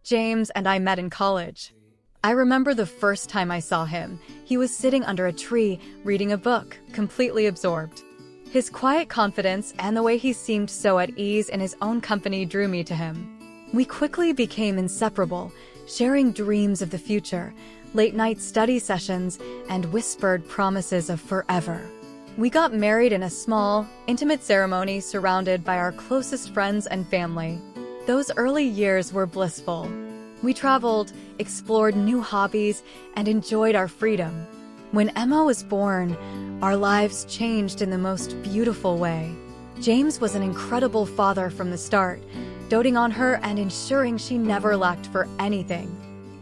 James and I met in college. I remember the first time I saw him. He was sitting under a tree, reading a book, completely absorbed. His quiet confidence and the way he seemed so at ease in his own company drew me to him. We quickly became inseparable, sharing dreams of the future, late-night study sessions, and whispered promises of forever. We got married in a small, intimate ceremony surrounded by our closest friends and family. Those early years were blissful. We traveled, explored new hobbies, and enjoyed our freedom. When Emma was born, our lives changed in the most beautiful way. James was an incredible father from the start, doting on her and ensuring she never lacked for anything.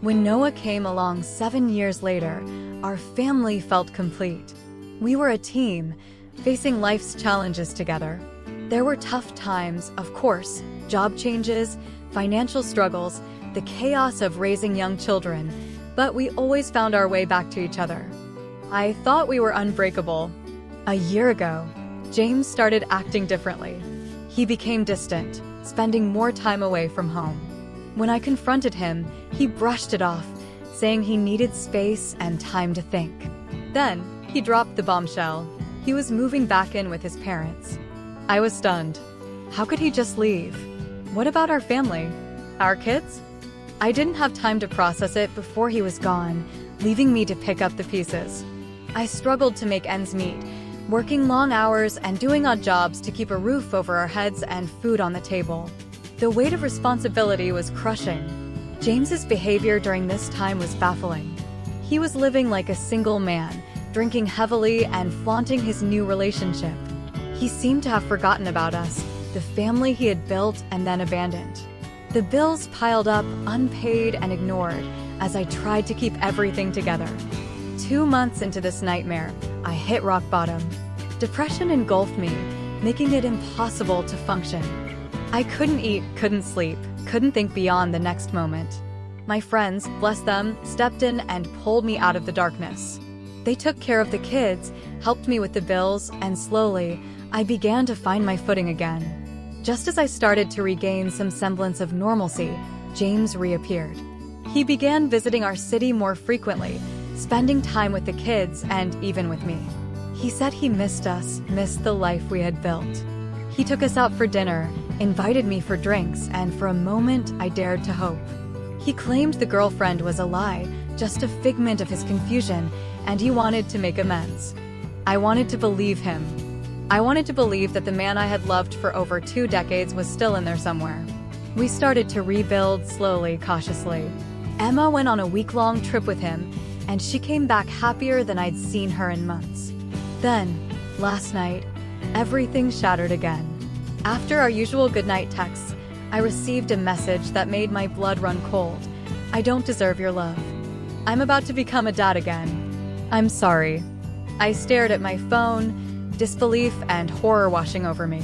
When Noah came along 7 years later, our family felt complete. We were a team, facing life's challenges together. There were tough times, of course, job changes, financial struggles, the chaos of raising young children, but we always found our way back to each other. I thought we were unbreakable. A year ago, James started acting differently. He became distant, spending more time away from home. When I confronted him, he brushed it off, saying he needed space and time to think. Then, he dropped the bombshell. He was moving back in with his parents. I was stunned. How could he just leave? What about our family? Our kids? I didn't have time to process it before he was gone, leaving me to pick up the pieces. I struggled to make ends meet, working long hours and doing odd jobs to keep a roof over our heads and food on the table. The weight of responsibility was crushing. James's behavior during this time was baffling. He was living like a single man, drinking heavily and flaunting his new relationship. He seemed to have forgotten about us, the family he had built and then abandoned. The bills piled up, unpaid and ignored, as I tried to keep everything together. 2 months into this nightmare, I hit rock bottom. Depression engulfed me, making it impossible to function. I couldn't eat, couldn't sleep, couldn't think beyond the next moment. My friends, bless them, stepped in and pulled me out of the darkness. They took care of the kids, helped me with the bills, and slowly, I began to find my footing again. Just as I started to regain some semblance of normalcy, James reappeared. He began visiting our city more frequently, spending time with the kids and even with me. He said he missed us, missed the life we had built. He took us out for dinner, invited me for drinks, and for a moment I dared to hope. He claimed the girlfriend was a lie, just a figment of his confusion, and he wanted to make amends. I wanted to believe him. I wanted to believe that the man I had loved for over 2 decades was still in there somewhere. We started to rebuild slowly, cautiously. Emma went on a week-long trip with him, and she came back happier than I'd seen her in months. Then, last night, everything shattered again. After our usual goodnight texts, I received a message that made my blood run cold. I don't deserve your love. I'm about to become a dad again. I'm sorry. I stared at my phone, disbelief and horror washing over me.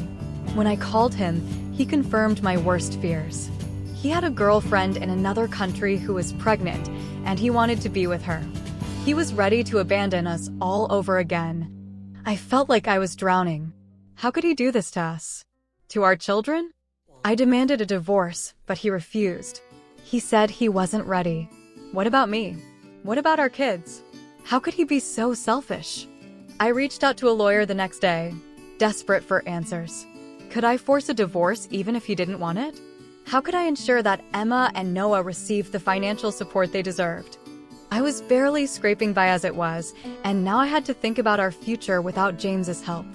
When I called him, he confirmed my worst fears. He had a girlfriend in another country who was pregnant, and he wanted to be with her. He was ready to abandon us all over again. I felt like I was drowning. How could he do this to us? To our children? I demanded a divorce, but he refused. He said he wasn't ready. What about me? What about our kids? How could he be so selfish? I reached out to a lawyer the next day, desperate for answers. Could I force a divorce even if he didn't want it? How could I ensure that Emma and Noah received the financial support they deserved? I was barely scraping by as it was, and now I had to think about our future without James's help.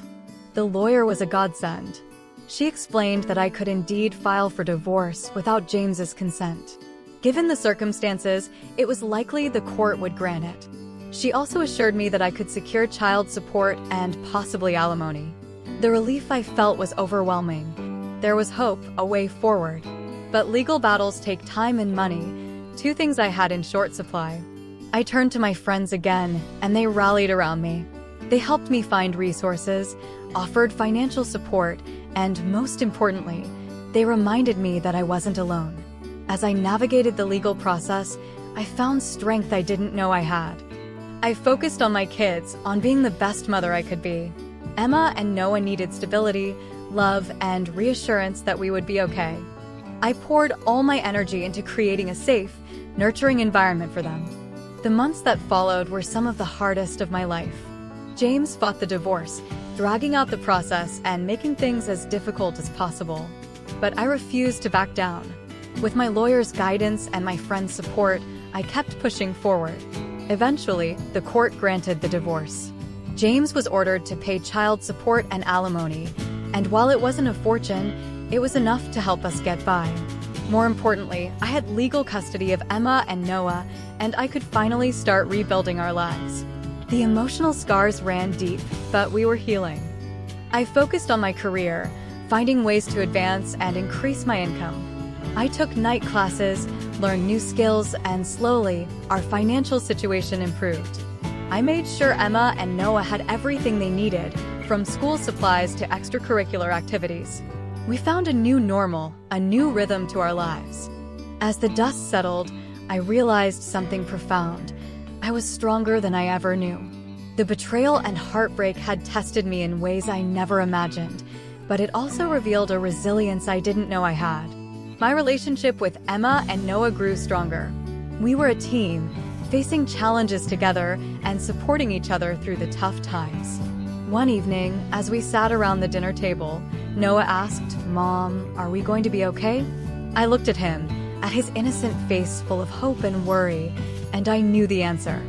The lawyer was a godsend. She explained that I could indeed file for divorce without James's consent. Given the circumstances, it was likely the court would grant it. She also assured me that I could secure child support and possibly alimony. The relief I felt was overwhelming. There was hope, a way forward. But legal battles take time and money, 2 things I had in short supply. I turned to my friends again, and they rallied around me. They helped me find resources, offered financial support, and most importantly, they reminded me that I wasn't alone. As I navigated the legal process, I found strength I didn't know I had. I focused on my kids, on being the best mother I could be. Emma and Noah needed stability, love, and reassurance that we would be okay. I poured all my energy into creating a safe, nurturing environment for them. The months that followed were some of the hardest of my life. James fought the divorce, dragging out the process and making things as difficult as possible. But I refused to back down. With my lawyer's guidance and my friends' support, I kept pushing forward. Eventually, the court granted the divorce. James was ordered to pay child support and alimony, and while it wasn't a fortune, it was enough to help us get by. More importantly, I had legal custody of Emma and Noah, and I could finally start rebuilding our lives. The emotional scars ran deep, but we were healing. I focused on my career, finding ways to advance and increase my income. I took night classes, learned new skills, and slowly, our financial situation improved. I made sure Emma and Noah had everything they needed, from school supplies to extracurricular activities. We found a new normal, a new rhythm to our lives. As the dust settled, I realized something profound. I was stronger than I ever knew. The betrayal and heartbreak had tested me in ways I never imagined, but it also revealed a resilience I didn't know I had. My relationship with Emma and Noah grew stronger. We were a team, facing challenges together and supporting each other through the tough times. One evening, as we sat around the dinner table, Noah asked, "Mom, are we going to be okay?" I looked at him, at his innocent face full of hope and worry, and I knew the answer.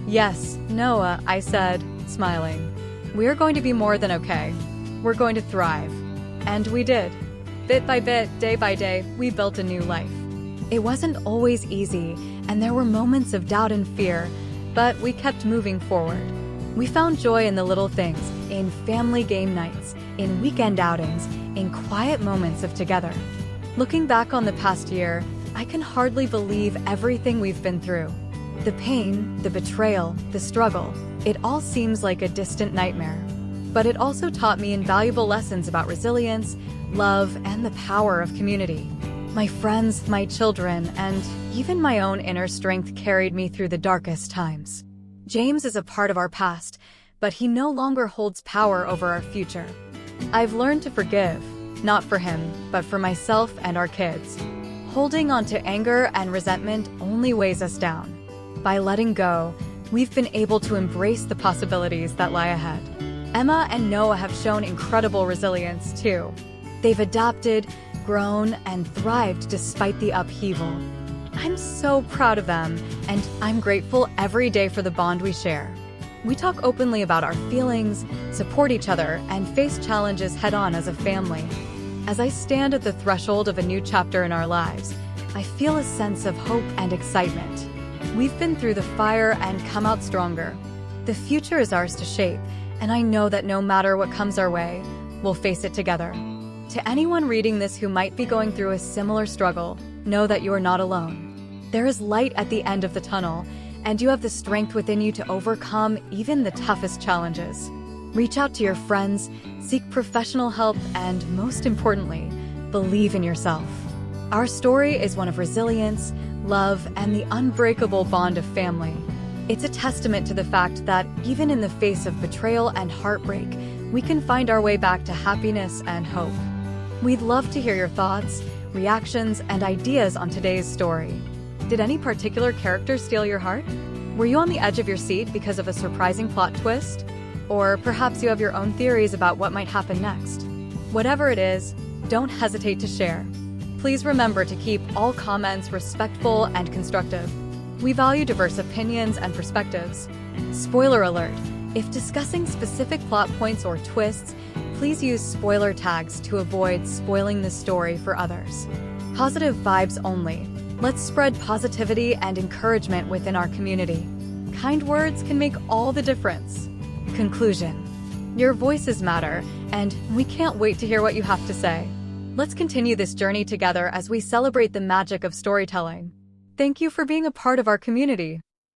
"Yes, Noah," I said, smiling. "We're going to be more than okay. We're going to thrive." And we did. Bit by bit, day by day, we built a new life. It wasn't always easy, and there were moments of doubt and fear, but we kept moving forward. We found joy in the little things, in family game nights, in weekend outings, in quiet moments of together. Looking back on the past year, I can hardly believe everything we've been through. The pain, the betrayal, the struggle, it all seems like a distant nightmare. But it also taught me invaluable lessons about resilience, love, and the power of community. My friends, my children, and even my own inner strength carried me through the darkest times. James is a part of our past, but he no longer holds power over our future. I've learned to forgive, not for him, but for myself and our kids. Holding on to anger and resentment only weighs us down. By letting go, we've been able to embrace the possibilities that lie ahead. Emma and Noah have shown incredible resilience, too. They've adapted, grown, and thrived despite the upheaval. I'm so proud of them, and I'm grateful every day for the bond we share. We talk openly about our feelings, support each other, and face challenges head-on as a family. As I stand at the threshold of a new chapter in our lives, I feel a sense of hope and excitement. We've been through the fire and come out stronger. The future is ours to shape, and I know that no matter what comes our way, we'll face it together. To anyone reading this who might be going through a similar struggle, know that you are not alone. There is light at the end of the tunnel, and you have the strength within you to overcome even the toughest challenges. Reach out to your friends, seek professional help, and most importantly, believe in yourself. Our story is one of resilience, love, and the unbreakable bond of family. It's a testament to the fact that even in the face of betrayal and heartbreak, we can find our way back to happiness and hope. We'd love to hear your thoughts, reactions, and ideas on today's story. Did any particular character steal your heart? Were you on the edge of your seat because of a surprising plot twist? Or perhaps you have your own theories about what might happen next. Whatever it is, don't hesitate to share. Please remember to keep all comments respectful and constructive. We value diverse opinions and perspectives. Spoiler alert: if discussing specific plot points or twists, please use spoiler tags to avoid spoiling the story for others. Positive vibes only. Let's spread positivity and encouragement within our community. Kind words can make all the difference. Conclusion: your voices matter, and we can't wait to hear what you have to say. Let's continue this journey together as we celebrate the magic of storytelling. Thank you for being a part of our community.